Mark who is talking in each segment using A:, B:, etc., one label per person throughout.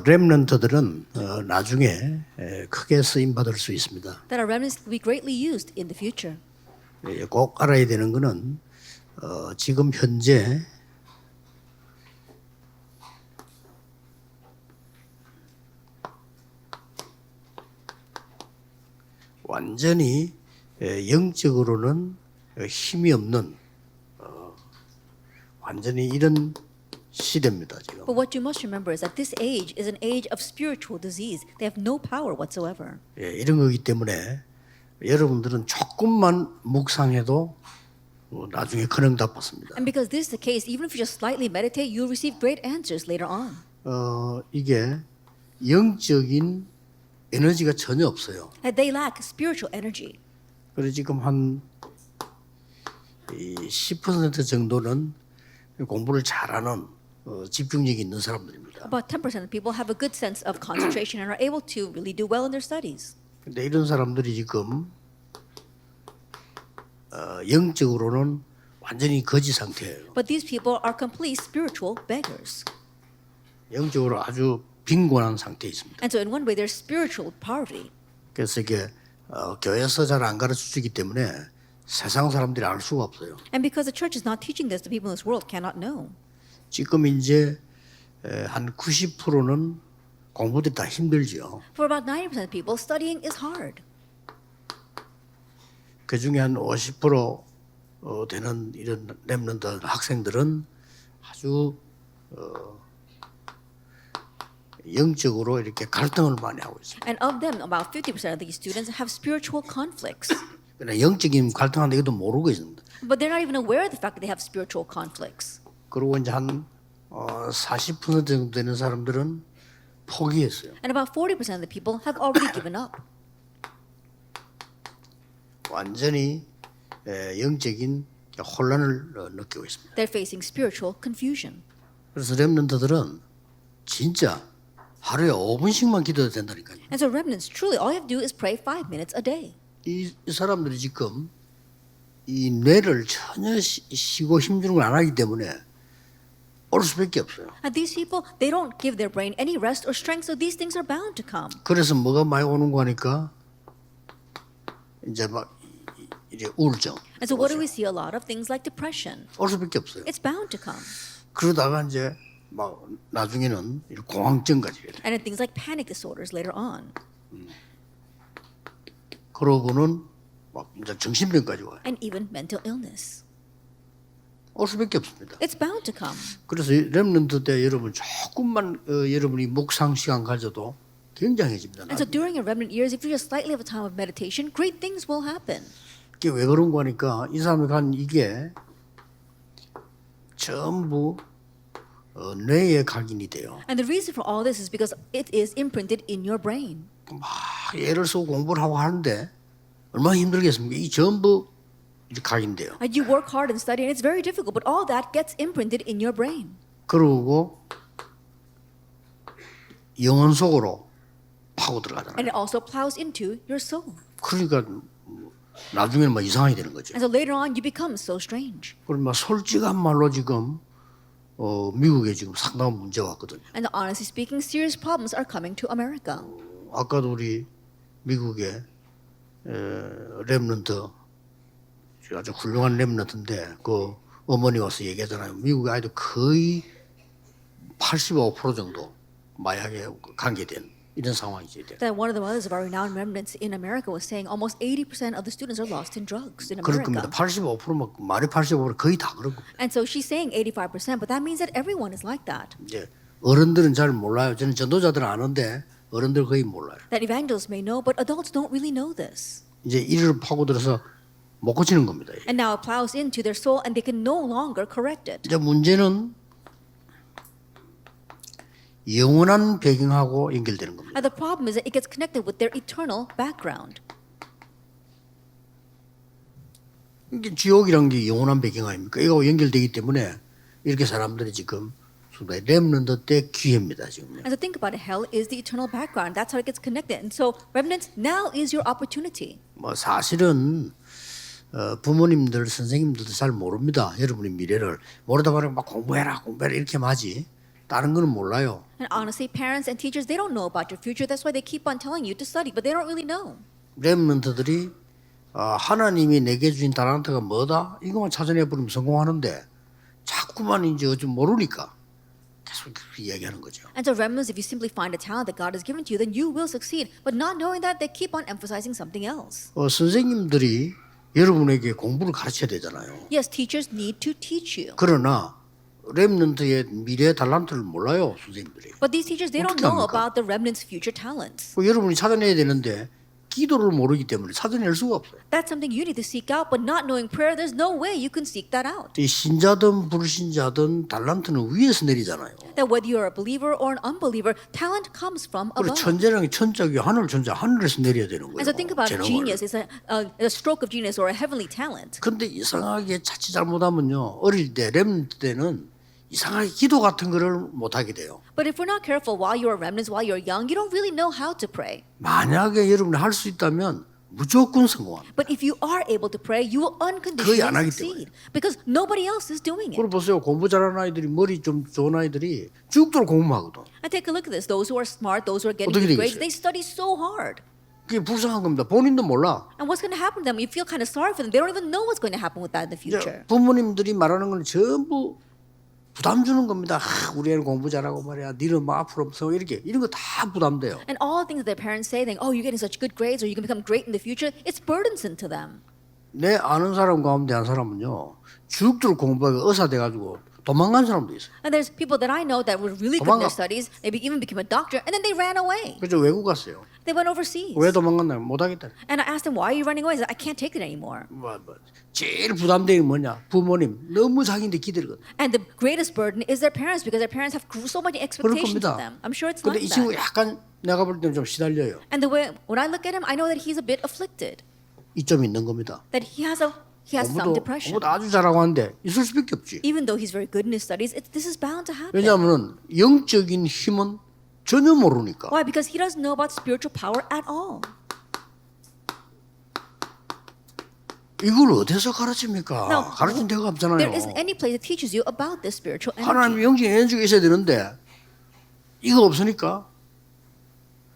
A: 렘넌트들은 나중에 크게 쓰임 받을 수 있습니다.
B: That our remnants will be greatly used in the future.
A: 꼭 알아야 되는 것은 지금 현재 완전히 영적으로는 힘이 없는 완전히 이런 시대입니다. 지금.
B: But what you must remember is that this age is an age of spiritual disease. They have no power whatsoever.
A: 이런 거기 때문에 여러분들은 조금만 묵상해도 나중에 큰 응답 받습니다.
B: And because this is the case, even if you just slightly meditate, you'll receive great answers later on.
A: 이게 영적인 에너지가 전혀 없어요.
B: And they lack spiritual energy.
A: 그래서 지금 한 10% 정도는 공부를 잘하는 집중력이 있는 사람들입니다.
B: About 10% of people have a good sense of concentration and are able to really do well in their studies.
A: 근데 이런 사람들이 지금 영적으로는 완전히 거지 상태예요.
B: But these people are complete spiritual beggars.
A: 영적으로 아주 빈곤한 상태에 있습니다.
B: And so in one way, they're spiritual poverty.
A: 그래서 이게 교회에서 잘 안 가르쳐 주기 때문에 세상 사람들이 알 수가 없어요.
B: And because the church is not teaching this, the people in this world cannot know.
A: 지금 이제 한 90%는 공부들이 다 힘들죠.
B: For about 90% of people, studying is hard.
A: 그 중에 한 50% 되는 이런 렘넌트 학생들은 아주 영적으로 이렇게 갈등을 많이 하고 있습니다.
B: And of them, about 50% of these students have spiritual conflicts.
A: 그러나 영적인 갈등하는 것도 모르고 있습니다.
B: But they're not even aware of the fact that they have spiritual conflicts.
A: 그리고 이제 한 40% 정도 되는 사람들은 포기했어요.
B: And about 40% of the people have already given up.
A: 완전히 영적인 혼란을 느끼고 있습니다.
B: They're facing spiritual confusion.
A: 그래서 렘넌트들은 진짜 하루에 5분씩만 기도해도 된다니까요.
B: And so remnants, truly, all you have to do is pray 5 minutes a day.
A: 이 사람들이 지금 이 뇌를 전혀 쉬고 힘주는 걸 안 하기 때문에 올 수밖에 없어요.
B: And these people, they don't give their brain any rest or strength, so these things are bound to come.
A: 그래서 뭐가 많이 오는 거 하니까 이제 막 이제 우울증.
B: And so what do we see? A lot of things like depression.
A: 올 수밖에 없어요.
B: It's bound to come.
A: 그러다가 이제 막 나중에는 공황증까지 해요.
B: And in things like panic disorders later on.
A: 그러고는 막 이제 정신병까지 와요.
B: And even mental illness.
A: 올 수밖에 없습니다.
B: It's bound to come.
A: 그래서 렘넌트 때 여러분 조금만 여러분이 묵상 시간 가져도 굉장해집니다.
B: And so during your remnant years, if you just slightly have a time of meditation, great things will happen.
A: 이게 왜 그런 거 하니까 이 사람이 간 이게 전부 뇌에 각인이 돼요.
B: And the reason for all this is because it is imprinted in your brain.
A: 막 애를 쓰고 공부를 하고 하는데 얼마나 힘들겠습니까? 이 전부 이제 각인돼요.
B: And you work hard and study, and it's very difficult, but all that gets imprinted in your brain.
A: 그러고 영혼 속으로 파고
B: And
A: 들어가잖아요.
B: it also plows into your soul.
A: 그러니까 나중에는 막 이상하게 되는 거죠.
B: And so later on, you become so strange.
A: 그럼 막 솔직한 말로 지금 미국에 지금 상당한 문제가 왔거든요.
B: And honestly speaking, serious problems are coming to America.
A: 아까도 우리 미국에 렘넌트 아주 훌륭한 렘넌트인데 그 어머니 와서 얘기하잖아요. 미국의 아이들 거의 85% 정도 마약에 관계된 이런 상황이지.
B: That one of the mothers of our renowned remnants in America was saying almost 80% of the students are lost in drugs in
A: 그럴 겁니다.
B: America.
A: 85%막 말이 85% 거의 다 그런 겁니다.
B: And so she's saying 85%, but that means that everyone is like that.
A: 이제 어른들은 잘 몰라요. 저는 전도자들은 아는데 어른들 거의 몰라요.
B: That evangelists may know, but adults don't really know this.
A: 이제 이를 파고들어서 못 고치는 겁니다.
B: And now it plows into their soul, and they can no longer correct it.
A: 이제 문제는 영원한 배경하고 연결되는 겁니다.
B: And the problem is that it gets connected with their eternal background.
A: 이게 지옥이란 게 영원한 배경 아닙니까? 이거 연결되기 때문에 이렇게 사람들이 지금 렘넌트 때 기회입니다 지금.
B: And so think about it, hell is the eternal background. That's how it gets connected. And so remnants, now is your opportunity.
A: 뭐 사실은 부모님들, 선생님들도 잘 모릅니다. 여러분의 미래를 모르다 보니까 막 공부해라 이렇게 하지. 다른 거는 몰라요.
B: And honestly, parents and teachers, they don't know about your future. That's why they keep on telling you to study, but they don't really know.
A: 렘넌트들이 하나님이 내게 주신 달란트가 뭐다? 이것만 찾아내 버리면 성공하는데 자꾸만 이제 좀 모르니까 계속 이야기하는 거죠.
B: And so remnants, if you simply find a talent that God has given to you, then you will succeed. But not knowing that, they keep on emphasizing something else.
A: 선생님들이 여러분에게 공부를 가르쳐야 되잖아요.
B: Yes, teachers need to teach you.
A: 그러나 렘넌트의 미래 달란트를 몰라요, 선생님들이.
B: But these teachers, they don't
A: 어떻게
B: know
A: 합니까?
B: about the remnant's future talents.
A: 여러분이 찾아내야 되는데 기도를 모르기 때문에 찾아낼 수가 없어요.
B: That's something you need to seek out, but not knowing prayer, there's no way you can seek that out.
A: 이 신자든 불신자든 달란트는 위에서 내리잖아요.
B: That whether you're a believer or an unbeliever, talent comes from
A: 그리고
B: above.
A: 천재라는 게 천적이 하늘 천재 하늘에서 내려야 되는 거예요.
B: And so think about
A: 재능을.
B: genius. It's a stroke of genius or a heavenly talent.
A: 근데 이상하게 자칫 잘못하면요 어릴 때 렘넌트 때는 이상하게 기도 같은 거를 못 하게 돼요.
B: But if we're not careful while you're remnants, while you're young, you don't really know how to pray.
A: 만약에 여러분이 할 수 있다면 무조건 성공합니다.
B: But if you are able to pray, you will
A: 거의
B: unconditionally
A: 안 하기
B: succeed because nobody else is doing it.
A: 그리고 보세요 공부 잘하는 아이들이 머리 좀 좋은 아이들이 죽도록 공부하거든.
B: And take a look at this. Those who are smart, those who are getting
A: 어떻게
B: good grades,
A: 되겠어요?
B: they study so hard.
A: 그게 불쌍한 겁니다. 본인도 몰라.
B: And what's going to happen to them? You feel kind of sorry for them. They don't even know what's going to happen with that in the future.
A: 부모님들이 말하는 건 전부 부담 주는 겁니다. 우리 애는 공부 잘하고 말이야. 니는 뭐 앞으로 없어 이렇게 이런 거 다 부담돼요.
B: And all the things that their parents say, think, oh, you're getting such good grades or you can become great in the future, it's burdensome to them.
A: 내 아는 사람 가운데 한 사람은요 죽도록 공부하고 의사 돼가지고 도망간 사람도 있어요.
B: And there's people that I know that were really good in
A: 도망가.
B: their studies. They even became a doctor, and then they ran away.
A: 그래서 외국 갔어요.
B: They went overseas.
A: 왜 도망갔나요? 못하겠다.
B: And I asked them, why are you running away? He said, I can't take it anymore.
A: 제일 부담되는 게 뭐냐? 부모님 너무 자기한테 기대를.
B: And the greatest burden is their parents because their parents have so many expectations of them. I'm sure it's
A: 근데
B: like
A: 이 친구
B: that.
A: 약간 내가 볼 때는 좀 시달려요.
B: And the way when I look at him, I know that he's a bit afflicted.
A: 이점이 있는 겁니다.
B: That he has some depression.
A: 공부도 아주 잘하고 하는데 있을 수밖에 없지.
B: Even though he's very good in his studies, this is bound to happen.
A: 왜냐하면 영적인 힘은 전혀 모르니까.
B: Why? Because he doesn't know about spiritual power at all.
A: 이걸 어디서 가르칩니까?
B: Now,
A: 가르친 데가 없잖아요.
B: There isn't any place that teaches you about this spiritual energy.
A: 하나님 영적인 에너지가 있어야 되는데 이거 없으니까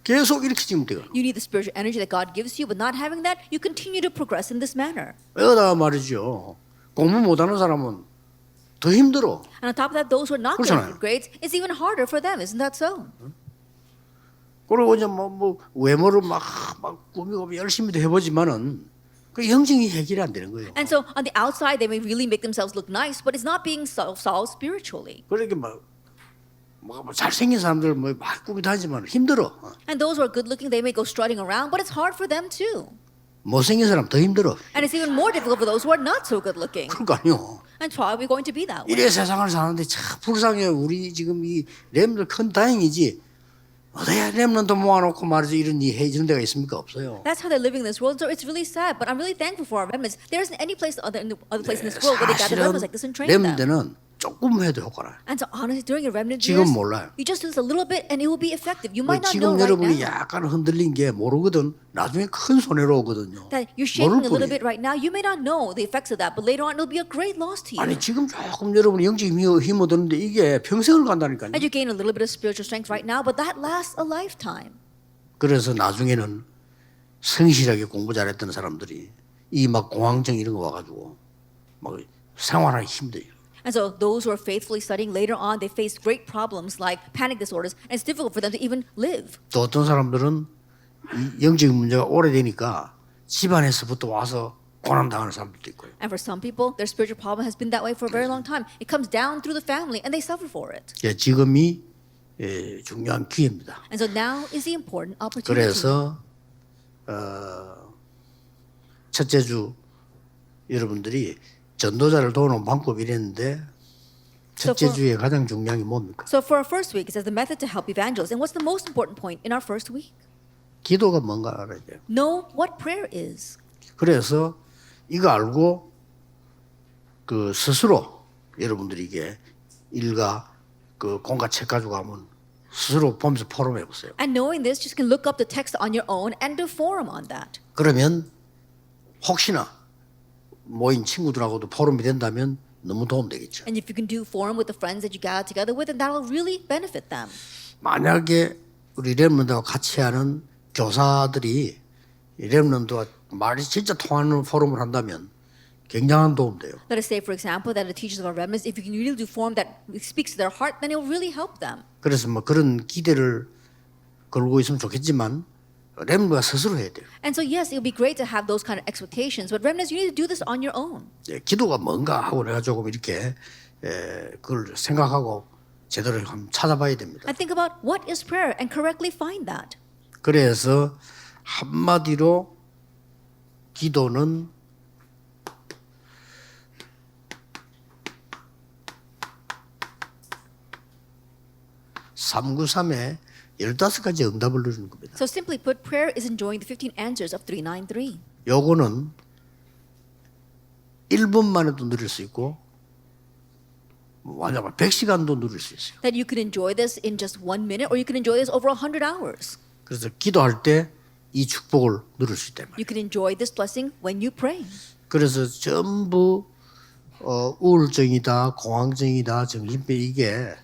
A: 계속 이렇게 지면 돼요.
B: You need the spiritual energy that God gives you, but not having that, you continue to progress in this manner.
A: 여기다 말이죠. 공부 못하는 사람은 더 힘들어.
B: And on top of that, those who are not
A: 그렇잖아요.
B: getting good grades, it's even harder for them, isn't that so?
A: 그리고 이제 뭐 외모를 막 꾸미고 열심히 해보지만은 그 영적인 해결이 안 되는 거예요.
B: And so on the outside, they may really make themselves look nice, but it's not being solved spiritually.
A: 그러니까 뭐 잘생긴 사람들 막 꾸미 다니지만 힘들어.
B: And those who are good looking, they may go strutting around, but it's hard for them too.
A: 못생긴 사람 더 힘들어.
B: And it's even more difficult for those who are not so good looking.
A: 그러니까요.
B: And probably going to be that way.
A: 이래 세상을 사는데 참 불쌍해요. 우리 지금 이 렘들 큰 다행이지. 어디야 렘런도 모아놓고 말이죠. 이런 일 해주는 데가 있습니까? 없어요.
B: That's how they're living in this world. So it's really sad. But I'm really thankful for our remnants. There isn't any place other place in this world where they gather
A: 사실은
B: members like this and train them.
A: 렘들은 조금 해도 효과나.
B: And so honestly, during your remnant
A: 지금
B: years,
A: 몰라요.
B: you just do this a little bit and it will be effective. You might not know
A: 지금
B: right
A: 여러분이
B: now
A: 약간 흔들린 게 모르거든. 나중에 큰 손해로 오거든요.
B: that you're shaking
A: 모를
B: a little
A: 뿐이에요.
B: bit right now. You may not know the effects of that, but later on it'll be a great loss to you.
A: 아니 지금 조금 여러분이 영적인 힘 얻었는데 이게 평생을 간다니까요.
B: And you gain a little bit of spiritual strength right now, but that lasts a lifetime.
A: 그래서 나중에는 성실하게 공부 잘했던 사람들이 이 막 공황증 이런 거 와가지고 막 생활하기 힘들어요.
B: And so those who are faithfully studying later on, they face great problems like panic disorders, and it's difficult for them to even live.
A: 또 어떤 사람들은 이 영적인 문제가 오래되니까 집안에서부터 와서 고난 당하는 사람들도 있고요.
B: And for some people, their spiritual problem has been that way for a very long time. It comes down through the family, and they suffer for it.
A: 예, 지금이 중요한 기회입니다.
B: And so now is the important opportunity.
A: 그래서 첫째 주 여러분들이 전도자를 도우는 방법이 이랬는데 첫째 주에 가장 중요한 게 뭡니까?
B: So for our first week, it says the method to help evangelists. And what's the most important point in our first week?
A: 기도가 뭔가 알아야 돼요.
B: Know what prayer is.
A: 그래서 이거 알고 그 스스로 여러분들이 이게 일가 그 공과 책 가지고 가면 스스로 보면서 포럼해 보세요.
B: And knowing this, you can look up the text on your own and do forum on that.
A: 그러면 혹시나 모인 친구들하고도 포럼이 된다면 너무 도움되겠죠.
B: And if you can do forum with the friends that you gather together with, then that will really benefit them.
A: 만약에 우리 렘넌트와 같이 하는 교사들이 렘넌트와 말이 진짜 통하는 포럼을 한다면 굉장한 도움 돼요.
B: Let us say, for example, that the teachers of our remnants, if you can really do forum that speaks to their heart, then it will really help them.
A: 그래서 뭐 그런 기대를 걸고 있으면 좋겠지만 렘넌트가 스스로 해야 돼요.
B: And so, yes, it would be great to have those kind of expectations, but remnants, you need to do this on your own.
A: 예, 기도가 뭔가 하고 내가 조금 이렇게 그걸 생각하고 제대로 한번 찾아봐야 됩니다.
B: And think about what is prayer and correctly find that.
A: 그래서 한마디로 기도는 (393에) 15가지 응답을 누리는 겁니다.
B: So simply put, prayer is enjoying the 15 answers of 393.
A: 요거는 1분 만에도 누릴 수 있고 완전 100시간도 누릴 수 있어요.
B: That you can enjoy this in just 1 minute, or you can enjoy this over 100 hours.
A: 그래서 기도할 때 이 축복을 누릴 수 있단 말이에요.
B: You can enjoy this blessing when you pray.
A: 그래서 전부 우울증이다, 공황증이다, 정신병 이게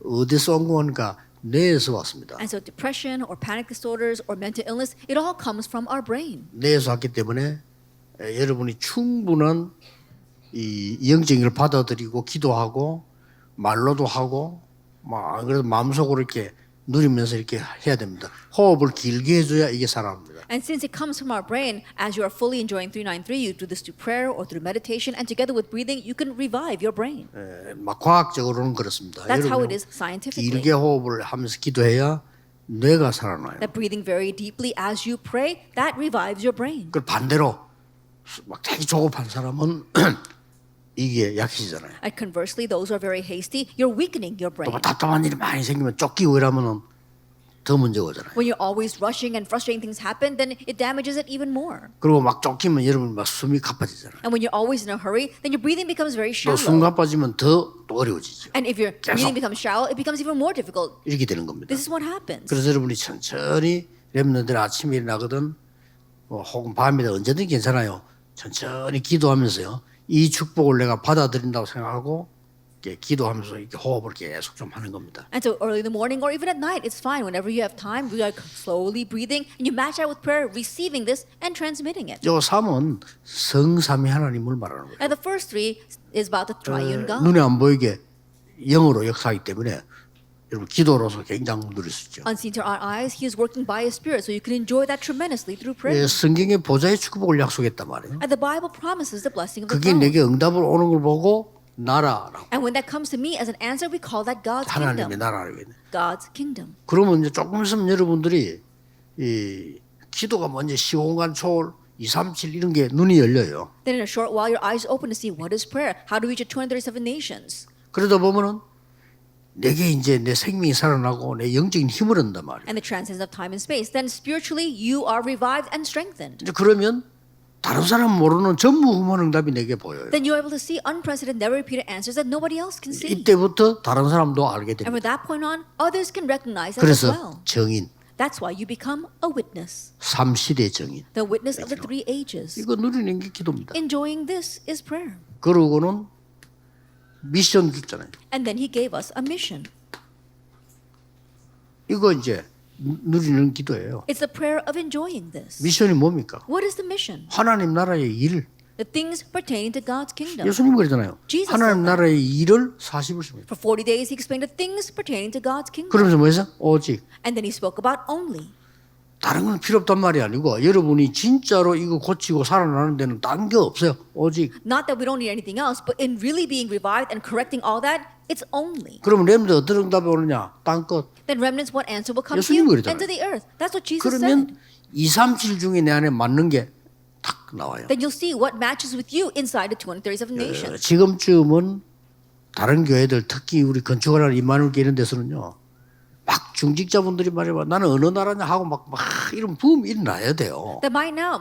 A: 어디서 온 건가? 뇌에서 왔습니다.
B: And so depression or panic disorders or mental illness, it all comes from our brain.
A: 뇌에서 왔기 때문에 여러분이 충분한 이 영적인 걸 받아들이고 기도하고 말로도 하고 막 안 그래도 마음속으로 이렇게 누리면서 이렇게 해야 됩니다. 호흡을 길게 해줘야 이게 살아납니다.
B: And since it comes from our brain, as you are fully enjoying 393, you do this through prayer or through meditation, and together with breathing, you can revive your brain.
A: 막 과학적으로는 그렇습니다.
B: That's how it
A: 여러분
B: is scientifically.
A: 길게 호흡을 하면서 기도해야 뇌가 살아나요.
B: That breathing very deeply as you pray, that revives your brain.
A: 그 반대로 막 되게 조급한 사람은 이게 약해지잖아요.
B: And conversely, those who are very hasty, you're weakening your brain.
A: 또 답답한 일이 많이 생기면 쫓기고 이러면은 더 문제가 오잖아요.
B: When you're always rushing and frustrating things happen, then it damages it even more.
A: 그리고 막 쫓기면 여러분 막 숨이 가빠지잖아요.
B: And when you're always in a hurry, then your breathing becomes very
A: 또 숨
B: shallow.
A: 가빠지면 더 어려워지죠.
B: And if your breathing becomes shallow, it becomes even more difficult.
A: 이렇게 되는 겁니다.
B: This is what happens.
A: 그래서 여러분이 천천히 렘넌트들 아침에 일어나거든 혹은 밤이든 언제든 괜찮아요. 천천히 기도하면서요. 이 축복을 내가 받아들인다고 생각하고 이렇게 기도하면서 이렇게 호흡을 계속 좀 하는 겁니다.
B: And so early in the morning or even at night, it's fine. Whenever you have time, you are slowly breathing and you match that with prayer, receiving this and transmitting it.
A: 요 3은 성삼위 하나님을 말하는 거예요.
B: And the first three is about the triune God.
A: 눈에 안 보이게 영으로 역사하기 때문에 여러분 기도로서 굉장히 누릴 수 있죠.
B: Unseen to our eyes, He is working by His Spirit, so you can enjoy that tremendously through prayer.
A: 성경에 보좌의 축복을 약속했단 말이에요.
B: And the Bible promises the blessing of the
A: 그게
B: throne.
A: 내게 응답을 오는 걸 보고 나라라고
B: And when that comes to me as an answer, we call that God's
A: 하나님의
B: kingdom.
A: 나라라고 해요.
B: God's kingdom.
A: 그러면 이제 조금 있으면 여러분들이 이 기도가 뭔지 시공간 초월 2, 3, 7 이런 게 눈이 열려요.
B: Then in a short while, your eyes open to see what is prayer, how to reach the 237 nations.
A: 그러다 보면은 내게 이제 내 생명이 살아나고 내 영적인 힘을 얻는단 말이에요.
B: And the transcendence of time and space. Then spiritually, you are revived and strengthened.
A: 이제 그러면 다른 사람 모르는 전무후무한 응답이 내게 보여요.
B: Then you're able to see unprecedented, never repeated answers that nobody else can see.
A: 이때부터 다른 사람도 알게
B: And from
A: 됩니다.
B: that point on, others can recognize that as
A: 그래서
B: well.
A: 정인,
B: That's why you become a witness.
A: 3시대 정인.
B: The witness of the three ages.
A: 이거 누리는 게 기도입니다.
B: Enjoying this is prayer.
A: 그러고는 미션 줬잖아요.
B: And then He gave us a mission.
A: 이거 이제 누리는 기도예요.
B: It's the prayer of enjoying this.
A: 미션이 뭡니까?
B: What is the mission?
A: 하나님 나라의 일.
B: The things pertaining to God's kingdom.
A: 예수님 그랬잖아요.
B: Jesus
A: 하나님
B: said that.
A: 나라의 일을 40을
B: For 40 days, He explained the things pertaining to God's kingdom.
A: 그러면서 뭐 했어? 오직.
B: And then He spoke about only.
A: 다른 건 필요 없단 말이 아니고 여러분이 진짜로 이거 고치고 살아나는 데는 딴 게 없어요. 오직.
B: Not that we don't need anything else, but in really being revived and correcting all that, it's only.
A: 그러면 렘들 어떤 응답이 오느냐? 땅 끝.
B: Then remnants, what answer will come to
A: 예수님이
B: you?
A: 그랬잖아요.
B: And to the earth. That's what Jesus
A: 그러면
B: said.
A: 2, 3, 7 중에 내 안에 맞는 게 탁 나와요.
B: Then you'll see what matches with you inside the 237 nations.
A: 지금쯤은 다른 교회들 특히 우리 건축하는 임마누엘 교회 이런 데서는요. 막 중직자분들이 말해봐 나는 어느 나라냐 하고 막 이런 붐 일어나야 돼요.
B: That by now,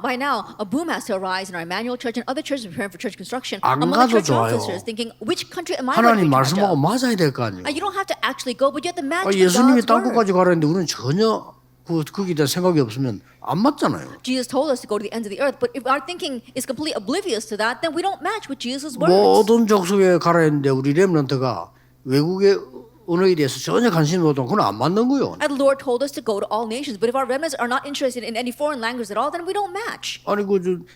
B: a boom has to arise in our Emmanuel Church and other churches preparing for church construction.
A: 안
B: Among the
A: 가도
B: church
A: 좋아요.
B: officers thinking, which country am I going to
A: 하나님
B: be charged
A: 말씀하고
B: of?
A: 맞아야 될 거 아니에요.
B: You don't have to actually go, but you have to match with
A: 예수님이
B: God's word.
A: 땅끝까지 가라는데 우리는 전혀 거기에 대한 생각이 없으면 안 맞잖아요.
B: Jesus told us to go to the ends of the earth, but if our thinking is completely oblivious to that, then we don't match with Jesus' words.
A: 모든 족속에 가라 했는데 우리 렘넌트가 외국의 언어에 대해서 전혀 관심이 없다면 그건 안 맞는 거예요.
B: And the Lord told us to go to all nations, but if our remnants are not interested in any foreign language at all, then we don't match.
A: 아니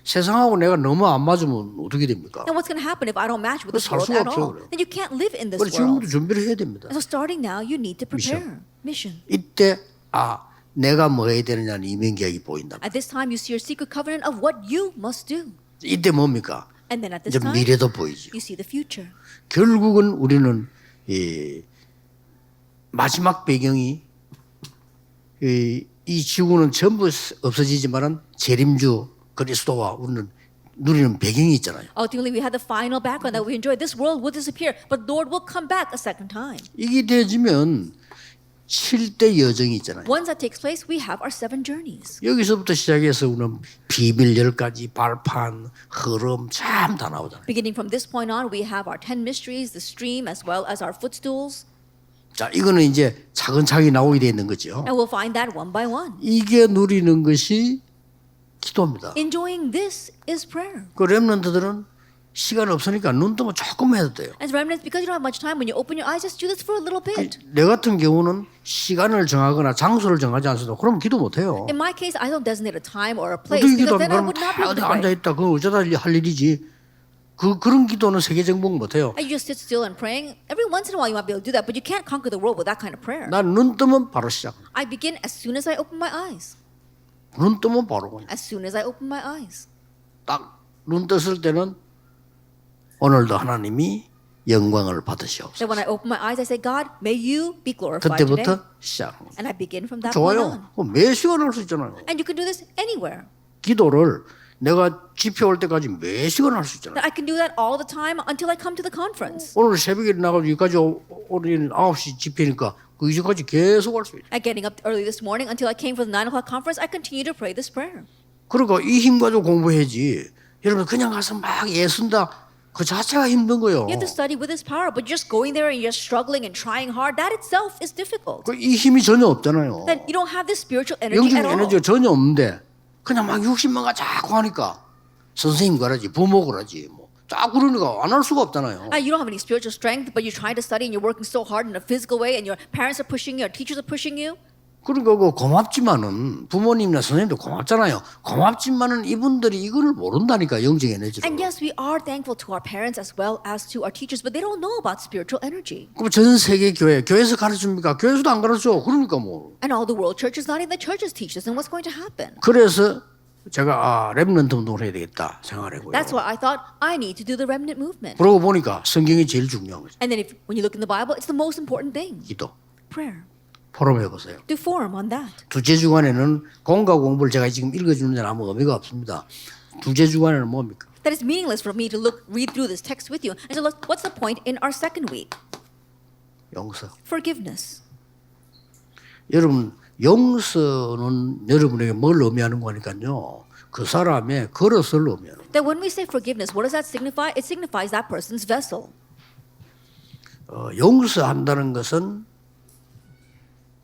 A: 세상하고 내가 너무 안 맞으면 어떻게 됩니까?
B: And what's going to happen if I don't match with this
A: 살
B: world
A: 수가
B: at
A: 없어요,
B: all?
A: 그래요.
B: Then you can't live in this
A: 그래서 지금부터
B: world.
A: 준비를 해야 됩니다.
B: And so starting now, you need to prepare. Mission.
A: 이때 내가 뭐 해야 되느냐는 이면계약이 보인다.
B: At this time, you see your secret covenant of what you must do.
A: 이때 뭡니까?
B: And then at this
A: 이제
B: time,
A: 미래도 보이죠.
B: you see the future.
A: 결국은 우리는 마지막 배경이 이 지구는 전부 없어지지만은 재림주 그리스도와 우리는 누리는 배경이 있잖아요.
B: Ultimately, we had the final background that we enjoyed. This world will disappear, but the Lord will come back a second time.
A: 이게 되어지면 7대 여정이 있잖아요.
B: Once that takes place, we have our 7 journeys.
A: 여기서부터 시작해서 우리는 비밀 10가지, 발판, 흐름 참 다 나오잖아요.
B: Beginning from this point on, we have our 10 mysteries, the stream, as well as our footstools.
A: 자, 이거는 이제 차근차근히 나오게 돼 있는 거죠.
B: And we'll find that one by one.
A: 이게 누리는 것이 기도입니다.
B: Enjoying this is prayer.
A: 그 렘넌트들은 시간 없으니까 눈 뜨면 조금 해도 돼요.
B: As remnants, because you don't have much time, when you open your eyes, just do this for a little bit.
A: 내 같은 경우는 시간을 정하거나 장소를 정하지 않습니다. 그러면 기도 못 해요.
B: In my case, I don't designate a time or a place
A: 어떻게
B: because
A: 기도하면
B: then I
A: 그럼
B: would not be able to
A: 앉아
B: pray.
A: 있다. 그거 어쩌다 할 일이지. 그런 기도는 세계 정복 못 해요.
B: And you just sit still and praying. Every once in a while, you might be able to do that, but you can't conquer the world with that kind of prayer.
A: 난 눈 뜨면 바로 시작.
B: I begin as soon as I open my eyes.
A: 눈 뜨면 바로 그냥.
B: As soon as I open my eyes.
A: 딱 눈 떴을 때는 오늘도 하나님이 영광을 받으시옵소서.
B: Then when I open my eyes, I say, God, may you be glorified today.
A: 그때부터 시작합니다.
B: And I begin from that point
A: 좋아요.
B: on.
A: 매 시간 할 수 있잖아요.
B: And you can do this anywhere.
A: 기도를 내가 집회 올 때까지 매 시간 할 수 있잖아요.
B: I can do that all the time until I come to the conference.
A: 오늘 새벽에 나가서 여기까지 오늘 9시 집회니까 그 이전까지 계속 할 수 있어요.
B: And getting up early this morning until I came for the 9 o'clock conference, I continue to pray this prayer.
A: 그러니까 이 힘 가지고 공부해야지. 여러분 그냥 가서 막 애쓴다. 그 자체가 힘든 거예요.
B: You have to study with this power, but just going there and you're struggling and trying hard, that itself is difficult.
A: 이 힘이 전혀 없잖아요.
B: Then you don't have this spiritual energy
A: 영적
B: at all.
A: 에너지가 전혀 없는데 그냥 막 60만가 자꾸 하니까 선생님 가라지 부모 그러지 뭐 자꾸 그러니까 안 할 수가 없잖아요.
B: You don't have any spiritual strength, but you're trying to study and you're working so hard in a physical way, and your parents are pushing you, your teachers are pushing you.
A: 그러니까 그 고맙지만은 부모님이나 선생님도 고맙잖아요. 고맙지만은 이분들이 이거를 모른다니까 영적 에너지를.
B: And yes, we are thankful to our parents as well as to our teachers, but they don't know about spiritual energy.
A: 그럼 전 세계 교회에서 가르칩니까? 교회에서도 안 가르쳐. 그러니까 뭐.
B: And all the world churches, not even the churches teach this, and what's going to happen?
A: 그래서 제가 렘넌트 운동을 해야 되겠다 생각을 했고요.
B: That's why I thought I need to do the remnant movement.
A: 그러고 보니까 성경이 제일 중요한 거죠.
B: And then when you look in the Bible, it's the most important thing.
A: 기도.
B: Prayer.
A: 포럼 해보세요.
B: Do forum on that.
A: 두째 주간에는 공과 공부를 제가 지금 읽어주는 데는 아무 의미가 없습니다. 두째 주간에는 뭡니까?
B: That is meaningless for me to read through this text with you. And so look, what's the point in our second week?
A: 용서.
B: Forgiveness.
A: 여러분 용서는 여러분에게 뭘 의미하는 거니까요. 그 사람의 그릇을 의미하는 거예요.
B: That when we say forgiveness, what does that signify? It signifies that person's vessel.
A: 용서한다는 것은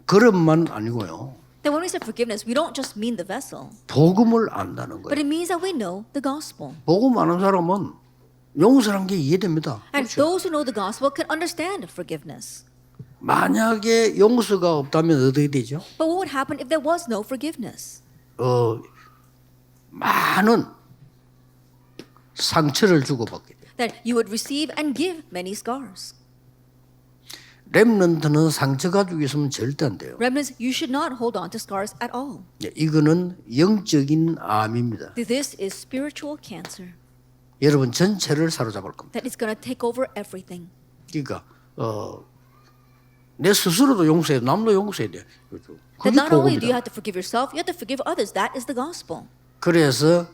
A: 그릇만 아니고요.
B: That when we say forgiveness, we don't just mean the vessel,
A: 복음을 안다는
B: but
A: 거예요.
B: it means that we know the gospel.
A: 복음 아는 사람은 용서란 게 이해됩니다.
B: And
A: 그렇죠?
B: those who know the gospel can understand forgiveness.
A: 만약에 용서가 없다면 어떻게 되죠?
B: But what would happen if there was no forgiveness?
A: 많은 상처를 주고받게 돼요.
B: That you would receive and give many scars.
A: 렘넌트는 상처 가지고 있으면 절대 안 돼요.
B: Remnants, you should not hold on to scars at all.
A: 이거는 영적인 암입니다.
B: This is spiritual cancer.
A: 여러분 전체를 사로잡을 겁니다.
B: That is going to take over everything.
A: 그러니까 내 스스로도 용서해야 돼. 남도 용서해야 돼.
B: That
A: 그게
B: not only do you
A: 복음이다.
B: have to forgive yourself, you have to forgive others. That is the gospel.
A: 그래서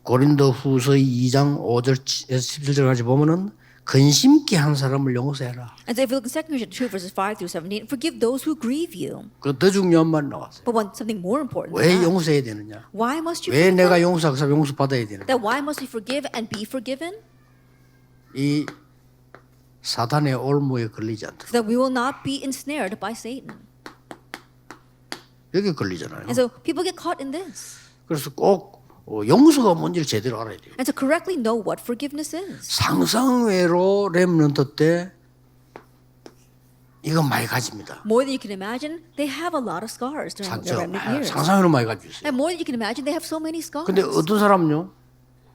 A: 고린도후서 2장 5절에서 17절까지 보면은 근심케 한 사람을 용서해라.
B: And so if you look in 2 Corinthians 2 verses 5 through 17, forgive those who grieve you.
A: 그 더 중요한 말 나왔어요.
B: But one something more important
A: 왜
B: than that.
A: 용서해야 되느냐?
B: Why must you
A: 왜
B: forgive
A: 내가
B: them?
A: 용서하고 사람 용서받아야 되느냐?
B: That why must we forgive and be forgiven?
A: 이 사단의 올무에 걸리지 않도록.
B: So that we will not be ensnared by Satan.
A: 여기 걸리잖아요.
B: And so people get caught in this.
A: 그래서 꼭 용서가 뭔지를 제대로 알아야 돼요.
B: And to correctly know what forgiveness is.
A: 상상외로 렘넌트 때 이거 많이 가집니다.
B: More than you can imagine, they have a lot of scars during their remnant years.
A: 상상외로 많이 가지고 있어요.
B: And more than you can imagine, they have so many scars.
A: 근데 어떤 사람은요,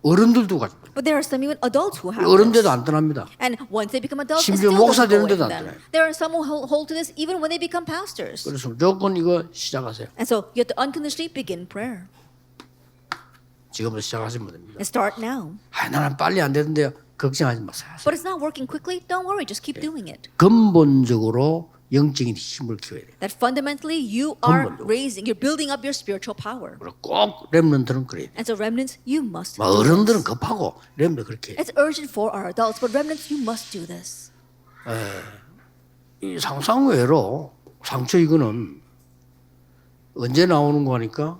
A: 어른들도 가집니다.
B: But there are some even adults who have
A: 어른데도
B: this.
A: 안 떠납니다.
B: And once they become adults, it
A: 심지어
B: still
A: 목사
B: doesn't go away
A: 되는데도
B: from
A: 안
B: them.
A: 떠나요.
B: There are some who hold to this even when they become pastors.
A: 그래서 무조건 이거 시작하세요.
B: And so you have to unconditionally begin prayer.
A: 지금부터 시작하시면 됩니다.
B: And start now.
A: 나는 빨리 안 되는데요. 걱정하지 마세요.
B: But it's not working quickly. Don't worry. Just keep doing it.
A: 근본적으로 영적인 힘을 키워야 돼요.
B: That fundamentally you are
A: 근본적으로.
B: you're building up your spiritual power.
A: 그리고 꼭 렘넌트는 그래야 돼요.
B: And so remnants, you must
A: 막
B: do
A: 어른들은
B: this.
A: 급하고 렘넌트 그렇게 해요.
B: It's urgent for our adults, but remnants, you must do this.
A: 이 상상외로 상처 이거는 언제 나오는 거니까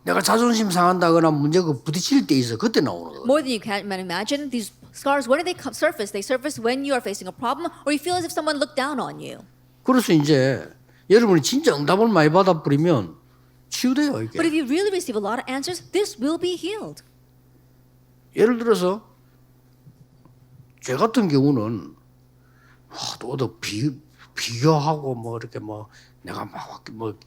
A: 내가 자존심 상한다거나 문제가 부딪힐 때 있어 그때 나오는 거예요.
B: More than you can imagine, these scars, when do they surface? They surface when you are facing a problem or you feel as if someone looked down on you.
A: 그래서 이제 여러분이 진짜 응답을 많이 받아버리면 치유돼요 이게.
B: But if you really receive a lot of answers, this will be healed.
A: 예를 들어서 제 같은 경우는 또 비교하고 뭐 이렇게 뭐 내가 뭐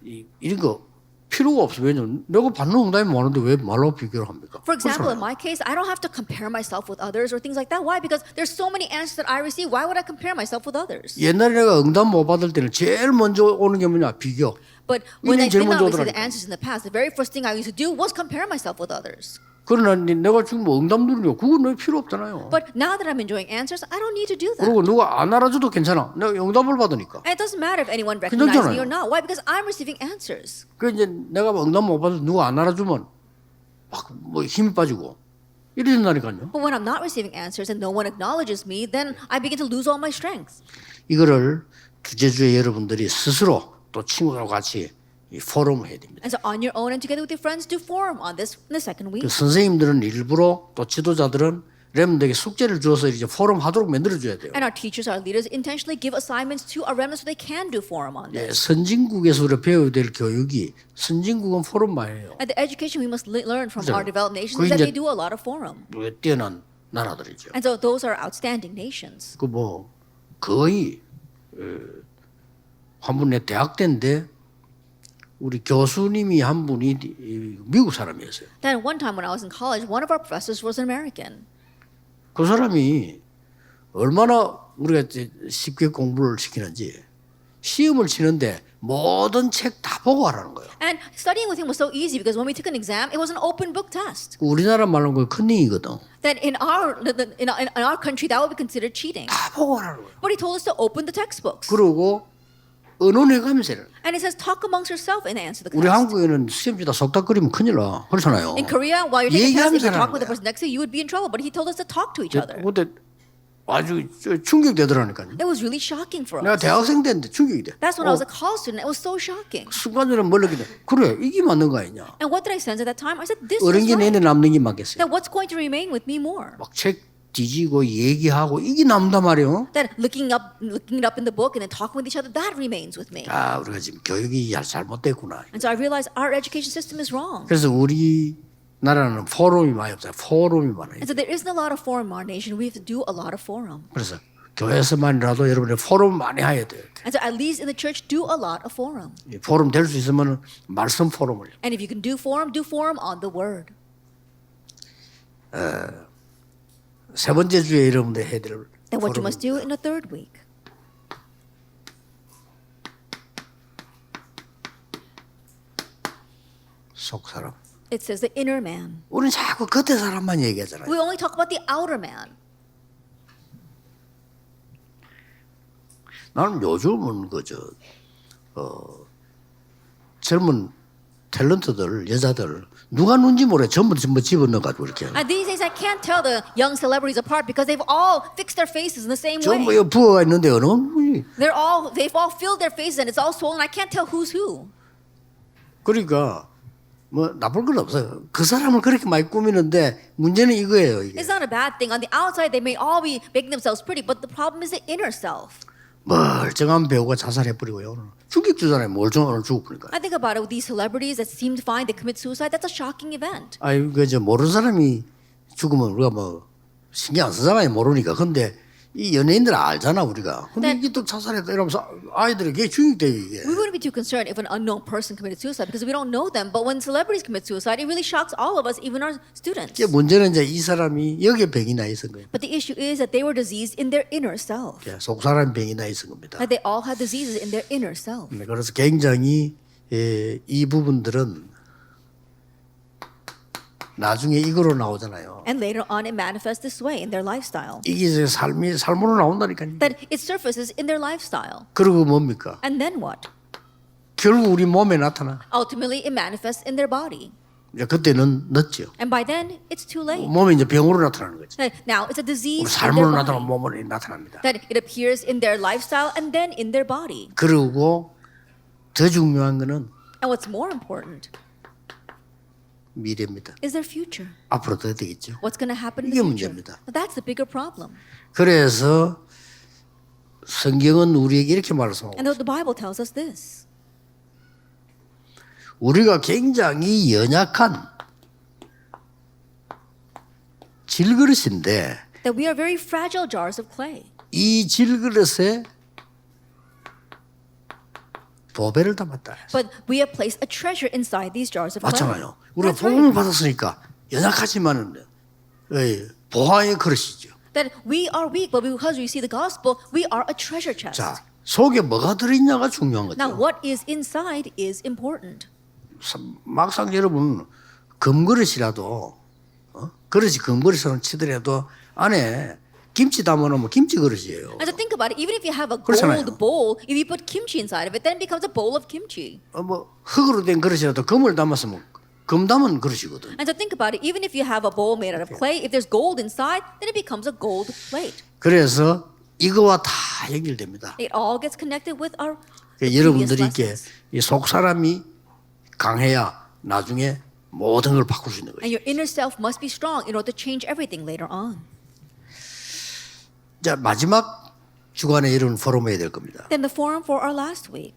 A: 이런 거 필요가 없어. 왜냐면 내가 받는 응답이 많은데 왜 말로 비교를 합니까?
B: For example, in my case, I don't have to compare myself with others or things like that. Why? Because there's so many answers that I receive. Why would I compare myself with others?
A: 옛날에 내가 응답 못 받을 때는 제일 먼저 오는 게 뭐냐? 비교.
B: But when I
A: 제일
B: did not
A: 먼저
B: receive the
A: 오더라니까.
B: answers in the past, the very first thing I used to do was compare myself with others.
A: 그러나 내가 지금 뭐 응답 누리려 그건 내 필요 없잖아요.
B: But now that I'm enjoying answers, I don't need to do that.
A: 그리고 누가 안 알아줘도 괜찮아. 내가 응답을 받으니까.
B: And it doesn't matter if anyone recognizes me or
A: 괜찮잖아요.
B: not. Why? Because I'm receiving answers.
A: 그 이제 내가 응답 못 받아서 누가 안 알아주면 막 뭐 힘이 빠지고 이래 된다니까요.
B: But when I'm not receiving answers and no one acknowledges me, then I begin to lose all my strength.
A: 이거를 주제주에 여러분들이 스스로 또 친구들하고 같이 이 포럼을 해야 됩니다.
B: And so on your own and together with your friends, do forum on this in the second
A: 그
B: week.
A: 선생님들은 일부러 또 지도자들은 렘들에게 숙제를 주어서 이제 포럼 하도록 만들어줘야 돼요.
B: And our teachers, our leaders intentionally give assignments to our remnants so they can do forum on
A: 예,
B: this.
A: 선진국에서 우리가 배워야 될 교육이 선진국은 포럼만 해요.
B: And the education we must learn from
A: 그죠?
B: our developed nations
A: 그게
B: is that
A: 이제
B: they do a lot of forum.
A: 뛰어난 나라들이죠.
B: And so those are outstanding nations.
A: 그 뭐 거의 한 분 내 대학 때인데 우리 교수님이 한 분이 미국 사람이었어요.
B: Then one time when I was in college, one of our professors was an American.
A: 그 사람이 얼마나 우리가 이제 쉽게 공부를 시키는지 시험을 치는데 모든 책 다 보고 하라는 거예요.
B: And studying with him was so easy because when we took an exam, it was an open book test.
A: 우리나라 말로는 그 컨닝이거든.
B: That in our country, that would be considered cheating.
A: 다 보고 하라는 거예요.
B: But he told us to open the textbooks.
A: 그리고 언어내가면서
B: And it says, talk amongst yourself and answer the
A: 우리
B: test.
A: 한국에는 시험지다 속닥거리면 큰일 나. 그렇잖아요.
B: In Korea, while you're taking a test, if you
A: 얘기하면서
B: talk with the
A: 하는
B: person next to you, you would be in trouble. But he told us to talk to each other.
A: 근데 아주 충격되더라니까요.
B: It was really shocking for
A: 내가
B: us.
A: 대학생 때인데 충격이 돼.
B: That's when I was a college student. It was so shocking.
A: 순간적으로 멀리기도 그래 이게 맞는 거 아니냐.
B: And what did I sense at that time? I said, this
A: 어른
B: is
A: 게 내내
B: right.
A: 남는 게 맞겠어요.
B: That what's going to remain with me more?
A: 막 책 뒤지고 얘기하고 이게 남단 말이에요.
B: That looking it up in the book and then talking with each other, that remains with me.
A: 아 우리가 지금 교육이 잘못됐구나.
B: And so I realized our education system is wrong.
A: 그래서 우리 나라는 포럼이 많이 없어요. 포럼이 많아요.
B: And so there isn't a lot of forum in our nation. We have to do a lot of forum.
A: 그래서 교회에서만이라도 여러분들 포럼 많이 해야 돼요.
B: And so at least in the church, do a lot of forum.
A: 이 포럼 될 수 있으면 말씀 포럼을.
B: And if you can do forum on the word.
A: 세 번째 주에 여러분들 해야 될
B: Then what you
A: 포럼은
B: must do in the third week.
A: 속 사람.
B: It says the inner man.
A: 우리는 자꾸 겉에 사람만 얘기하잖아요.
B: We only talk about the outer man.
A: 나는 요즘은 젊은 탤런트들 여자들 누가 누군지 모르게 전부 집어넣어가지고 이렇게
B: And these days I can't tell the young celebrities apart because they've all fixed their faces in the same
A: 전부
B: way.
A: 부어가 있는데 어느 분이
B: They've all filled their faces and it's all swollen. I can't tell who's who.
A: 그러니까 뭐 나쁠 건 없어요. 그 사람을 그렇게 많이 꾸미는데 문제는 이거예요. 이게
B: It's not a bad thing. On the outside they may all be making themselves pretty, but the problem is the inner self.
A: 멀쩡한 배우가 자살해버리고요. 충격주잖아요. 멀쩡한 오늘 죽어버리니까.
B: I think about it with these celebrities that seemed fine, they commit suicide. That's a shocking event.
A: 아니 그저 모르는 사람이 죽으면 우리가 뭐 신경 안 쓰잖아요. 모르니까. 근데 이 연예인들 알잖아 우리가. 근데 이게 또 자살했다 이러면서 아이들이 그게 충격돼요 이게.
B: We wouldn't be too concerned if an unknown person committed suicide because we don't know them. But when celebrities commit suicide, it really shocks all of us, even our students.
A: 이게 문제는 이제 이 사람이 여기에 병이 나 있은 거예요.
B: But the issue is that they were diseased in their inner self.
A: 속 사람 병이 나 있은 겁니다.
B: That they all had diseases in their inner self.
A: 그래서 굉장히 이 부분들은 나중에 이거로 나오잖아요.
B: And later on, it manifests this way in their lifestyle.
A: 이게 이제 삶으로 나온다니까요.
B: That it surfaces in their lifestyle.
A: 그리고 뭡니까?
B: And then what?
A: 결국 우리 몸에 나타나.
B: Ultimately, it manifests in their body.
A: 이제 그때는 늦죠.
B: And by then, it's too late.
A: 몸에 이제 병으로 나타나는 거죠.
B: That now, it's a disease
A: 우리
B: in their
A: 삶으로
B: body.
A: 나타나면 몸으로 나타납니다.
B: That it appears in their lifestyle and then in their body.
A: 그리고 더 중요한 거는
B: And what's more important
A: 미래입니다.
B: is their future.
A: 앞으로 더 되겠죠.
B: What's going to happen in
A: 이게
B: the future?
A: 문제입니다.
B: That's the bigger problem.
A: 그래서 성경은 우리에게 이렇게 말씀하고
B: And the Bible tells us this.
A: 우리가 굉장히 연약한 질그릇인데
B: That we are very fragile jars of clay.
A: 이 질그릇에 보배를 담았다.
B: But we have placed a treasure inside these jars of clay.
A: 맞잖아요. 우리가
B: That's right.
A: 복음을 받았으니까 연약하지만은 보화의 그릇이죠.
B: That we are weak, but because we see the gospel, we are a treasure chest.
A: 자, 속에 뭐가 들어있냐가 중요한
B: Now,
A: 거죠.
B: what is inside is important.
A: 막상 여러분 금그릇이라도 그릇이 금그릇처럼 치더라도 안에 김치 담아놓으면 김치 그릇이에요.
B: And to think about it, even if you have a
A: 그렇잖아요.
B: gold bowl, if you put kimchi inside of it, then it becomes a bowl of kimchi.
A: 뭐 흙으로 된 그릇이라도 금을 담았으면 금 담은 그릇이거든.
B: And to think about it, even if you have a bowl made out of clay, if there's gold inside, then it becomes a gold plate.
A: 그래서 이거와 다 연결됩니다.
B: It all gets connected with our
A: 그러니까
B: previous
A: 여러분들이 이렇게
B: lessons.
A: 속 사람이 강해야 나중에 모든 걸 바꿀 수 있는 거예요.
B: And your inner self must be strong in order to change everything later on.
A: 자, 마지막 주간에 이런 포럼을 해야 될 겁니다.
B: Then the forum for our last week.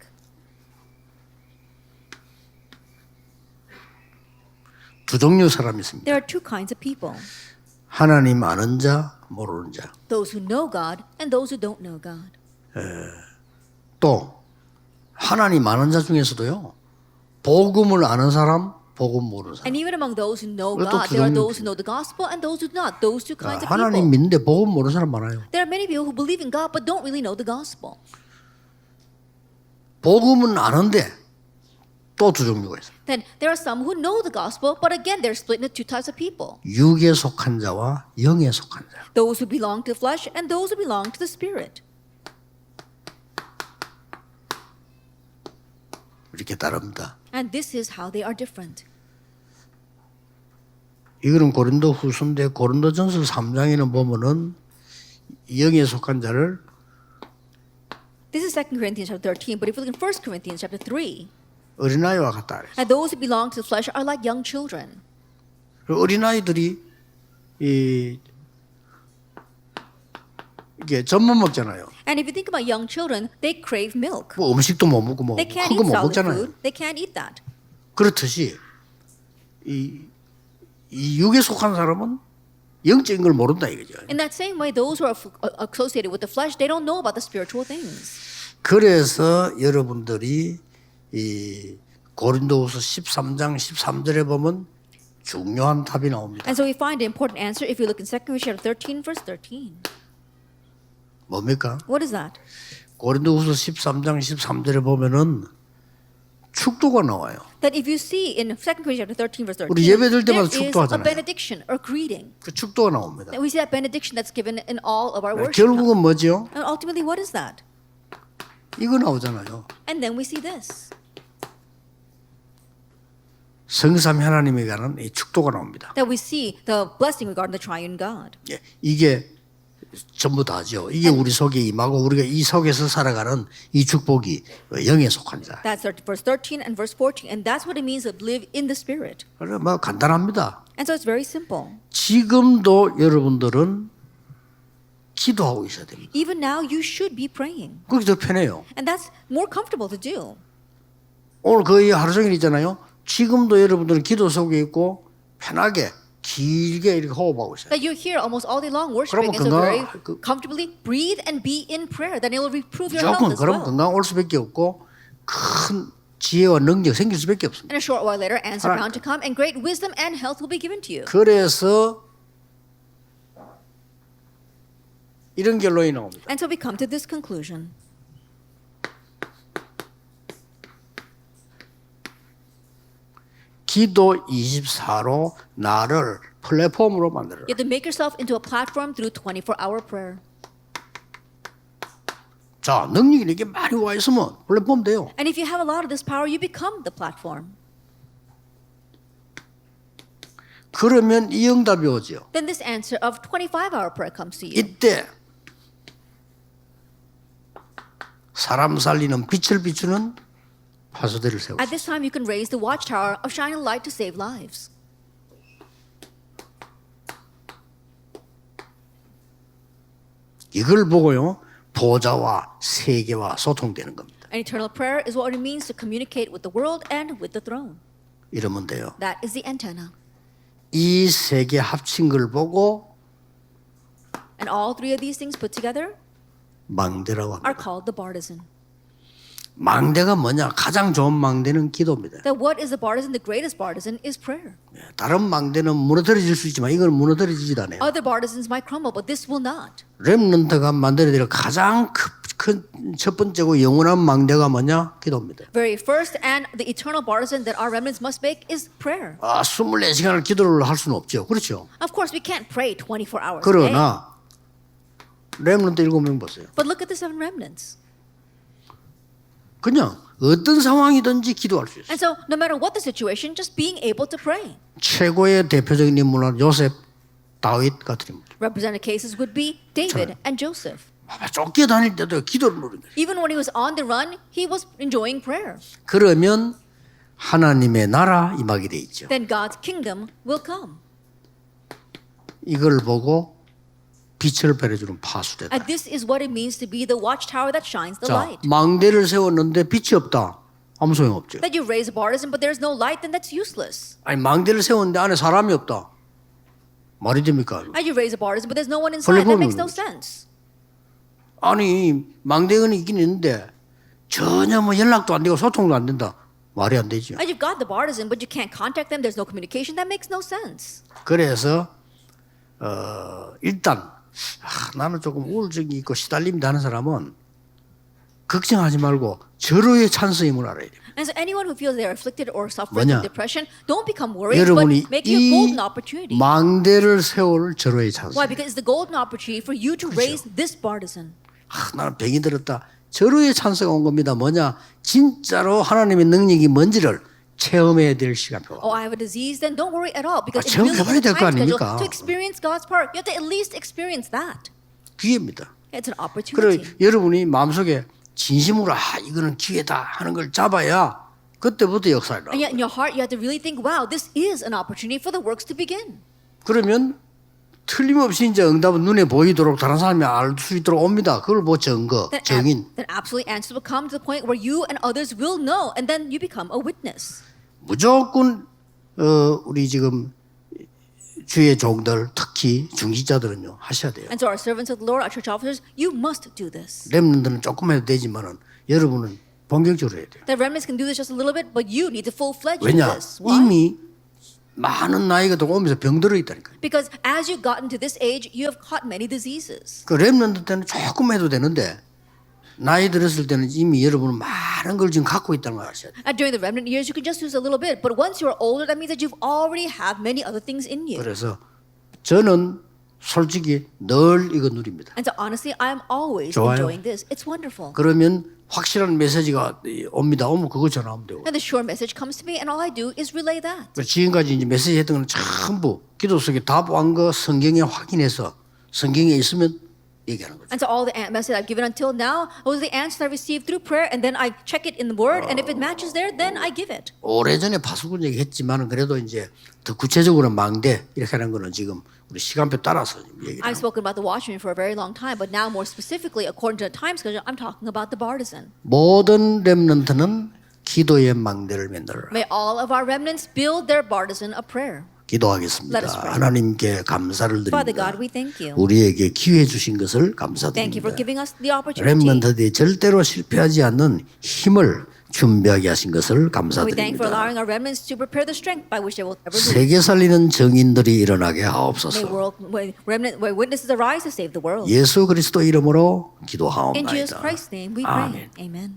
A: 두 종류 사람이 있습니다.
B: There are two kinds of people.
A: 하나님 아는 자, 모르는 자.
B: Those who know God and those who don't know God.
A: 또 하나님 아는 자 중에서도요. 복음을 아는 사람, 복음 모르는 사람.
B: And even among those who know
A: 또
B: God,
A: 두
B: there are
A: 종류
B: those who know the gospel and those who do not. Those two kinds of
A: 하나님
B: people.
A: 믿는데 복음 모르는 사람 많아요.
B: There are many people who believe in God but don't really know the gospel.
A: 복음은 아는데 또 두 종류가 있어요.
B: Then there are some who know the gospel, but again, they're split into two types of people.
A: 육에 속한 자와 영에 속한 자.
B: Those who belong to the flesh and those who belong to the spirit.
A: 이렇게 다릅니다.
B: And this is how they are different.
A: 이거는 고린도 후서인데 고린도전서 3장에는 보면은 영에 속한 자를
B: This is 2 Corinthians chapter 13, but if you look in 1 Corinthians chapter 3,
A: 어린아이와 같다 그랬어요.
B: and those who belong to the flesh are like young children.
A: 어린아이들이 이게 젖만 먹잖아요.
B: And if you think about young children, they crave milk.
A: 뭐 음식도 못 먹고 뭐
B: They can't
A: 큰 거
B: eat
A: 못
B: solid
A: 먹잖아요.
B: food. They can't eat that.
A: 그렇듯이 이 육에 속한 사람은 영적인 걸 모른다 이거죠.
B: In that same way, those who are associated with the flesh, they don't know about the spiritual things.
A: 그래서 여러분들이 이 고린도후서 13장 13절에 보면 중요한 답이 나옵니다.
B: And so we find an important answer if you look in 2 Corinthians chapter 13, verse 13.
A: 뭡니까?
B: What is that?
A: 고린도후서 13장 13절에 보면은 축도가 나와요.
B: That if you see in 2 Corinthians chapter 13, verse 13,
A: 우리 예배 드릴
B: there
A: 때마다
B: is a
A: 축도하잖아요.
B: benediction or greeting.
A: 그 축도가 나옵니다.
B: And we see that benediction that's given in all of our worship.
A: 결국은 뭐죠?
B: And ultimately, what is that?
A: 이거 나오잖아요.
B: And then we see this.
A: 성삼 하나님에 관한 이 축도가 나옵니다.
B: That we see the blessing regarding the triune God.
A: 예, 이게 전부 다죠. 이게 우리 속에 임하고 우리가 이 속에서 살아가는 이 축복이 영에 속한 자.
B: That's verse 13 and verse 14. And that's what it means to live in the Spirit.
A: 그래 뭐 간단합니다.
B: And so it's very simple.
A: 지금도 여러분들은 기도하고 있어야 됩니다.
B: Even now, you should be praying.
A: 그게 더 편해요.
B: And that's more comfortable to do.
A: 오늘 거의 하루 종일 있잖아요. 지금도 여러분들은 기도 속에 있고 편하게 길게 이렇게 호흡하고 있어요.
B: That you're here almost all day long worshiping, and so very comfortably breathe and be in prayer. Then it will improve your health
A: 조금
B: as
A: 그럼
B: well.
A: 건강 올 수밖에 없고 큰 지혜와 능력 생길 수밖에 없습니다.
B: And a short while later, answer bound to come, and great wisdom and health will be given to you.
A: 그래서 이런 결론이 나옵니다.
B: And so we come to this conclusion.
A: 기도 24로 나를 플랫폼으로 만들어라.
B: You have to make yourself into a platform through 24-hour prayer.
A: 자, 능력이 이렇게 많이 와 있으면 플랫폼 돼요.
B: And if you have a lot of this power, you become the platform.
A: 그러면 이 응답이 오죠.
B: Then this answer of 25-hour prayer comes to you.
A: 이때 사람 살리는 빛을 비추는 파수대를 세우고
B: At this time, you can raise the watchtower of shining light to save lives.
A: 이걸 보고요 보좌와 세계와 소통되는 겁니다.
B: And eternal prayer is what it means to communicate with the world and with the throne.
A: 이러면 돼요.
B: That is the antenna.
A: 이 세 개 합친 걸 보고
B: And all three of these things put together
A: 망대라고
B: are
A: 합니다.
B: called the partisan.
A: 망대가 뭐냐? 가장 좋은 망대는 기도입니다.
B: That what is the partisan? The greatest partisan is prayer.
A: 다른 망대는 무너뜨려질 수 있지만 이건 무너뜨리지 않아요.
B: Other partisans might crumble, but this will not.
A: 렘넌트가 만들어야 될 가장 큰 첫 번째고 영원한 망대가 뭐냐? 기도입니다.
B: Very first and the eternal partisan that our remnants must make is prayer.
A: 24시간을 기도를 할 수는 없죠. 그렇죠?
B: Of course, we can't pray 24 hours a day.
A: 그러나 렘넌트 7명 보세요.
B: But look at the 7 remnants.
A: 그냥 어떤 상황이든지 기도할 수 있어요.
B: And so, no matter what the situation, just being able to pray.
A: 최고의 대표적인 인물은 요셉, 다윗 같은 인물.
B: Represented cases would be David and Joseph.
A: 쫓겨다닐 때도 기도를 누리는 거예요.
B: Even when he was on the run, he was enjoying prayer.
A: 그러면 하나님의 나라 임하게 돼 있죠.
B: Then God's kingdom will come.
A: 이걸 보고 빛을 발해주는 파수대다.
B: And this is what it means to be the watchtower that shines the
A: 자,
B: light.
A: 망대를 세웠는데 빛이 없다. 아무 소용 없죠.
B: That you raise a partisan, but there's no light, then that's useless.
A: 아니 망대를 세웠는데 안에 사람이 없다. 말이 됩니까?
B: And you raise a partisan, but there's no one inside, that makes no sense.
A: 아니 망대는 있긴 있는데 전혀 뭐 연락도 안 되고 소통도 안 된다. 말이 안 되죠.
B: And you've got the partisan, but you can't contact them, there's no communication, that makes no sense.
A: 그래서 일단 나는 조금 우울증이 있고 시달림이 나는 사람은 걱정하지 말고 절호의 찬스임을 알아야 돼요.
B: And so anyone who feels they are afflicted or suffering
A: 뭐냐?
B: from depression, don't become worried,
A: 여러분이
B: but make it a
A: 이
B: golden opportunity.
A: 망대를 세울 절호의 찬스.
B: Why? Because it's the golden opportunity for you to raise this partisan.
A: 나는 병이 들었다. 절호의 찬스가 온 겁니다. 뭐냐? 진짜로 하나님의 능력이 뭔지를 체험해야 될 시간표.
B: Oh, I have a disease, then don't worry at all, because it
A: 체험
B: really
A: 해봐야
B: is
A: 될
B: a
A: 거
B: time schedule
A: 아닙니까?
B: to experience God's power. You have to at least experience that.
A: 기회입니다.
B: It's an
A: 그래
B: opportunity.
A: 여러분이 마음속에 진심으로 이거는 기회다 하는 걸 잡아야 그때부터 역사를.
B: And yet in your heart, you have to really think, wow, this is an opportunity for the works to begin.
A: 그러면 틀림없이 이제 응답은 눈에 보이도록 다른 사람이 알 수 있도록 옵니다. 그걸 뭐 증거, 증인.
B: Then absolutely answers will come to the point where you and others will know, and then you become a witness.
A: 무조건 우리 지금 주의 종들 특히 중직자들은요 하셔야 돼요.
B: And so our servants of the Lord, our church officers, you must do this.
A: 렘넌트는 조금 해도 되지만은 여러분은 본격적으로 해야 돼요.
B: The remnants can do this just a little bit, but you need to full-fledged do
A: 왜냐?
B: this. Why?
A: 이미 많은 나이가 오면서 병들어 있다니까요.
B: Because as you've gotten to this age, you have caught many diseases.
A: 그 렘넌트 때는 조금 해도 되는데 나이 들었을 때는 이미 여러분은 많은 걸 지금 갖고 있다는 걸 아셔야 돼요.
B: And during the remnant years, you can just use a little bit. But once you're older, that means that you've already have many other things in you.
A: 그래서 저는 솔직히 늘 이거 누립니다.
B: And so honestly, I am always
A: 좋아요.
B: enjoying this. It's wonderful.
A: 그러면 확실한 메시지가 옵니다. 오면 그거 전화하면 되고.
B: And the sure message comes to me, and all I do is relay that.
A: 지금까지 이제 메시지 했던 건 전부 기도 속에 답한 거 성경에 확인해서 성경에 있으면 얘기하는 거죠.
B: And so all the message I've given until now was the answer I received through prayer, and then I check it in the Word, and if it matches there, then I give it.
A: 오래전에 파수꾼 얘기했지만은 그래도 이제 더 구체적으로 망대 이렇게 하는 거는 지금 우리 시간표 따라서 얘기를
B: I've
A: 하는
B: spoken about the watchman for a very long time, but now more specifically, according to the time schedule, I'm talking about the partisan.
A: 모든 렘넌트는 기도의 망대를 만들어라.
B: May all of our remnants build their partisan a prayer.
A: 기도하겠습니다.
B: Let us pray.
A: 하나님께 감사를
B: Father
A: 드립니다.
B: God, we thank you.
A: 우리에게 기회 주신 것을
B: Thank you for
A: 감사드립니다.
B: giving us the opportunity.
A: 렘넌트들이 절대로 실패하지 않는 힘을 준비하게 하신 것을
B: We thank you for
A: 감사드립니다.
B: allowing our remnants to prepare the strength by which they will ever lose.
A: 세계 살리는 정인들이 일어나게
B: May
A: 하옵소서.
B: where witnesses arise to save the world.
A: 예수 그리스도 이름으로
B: In Jesus
A: 기도하옵나이다.
B: Christ's name we
A: 아멘.
B: pray. Amen.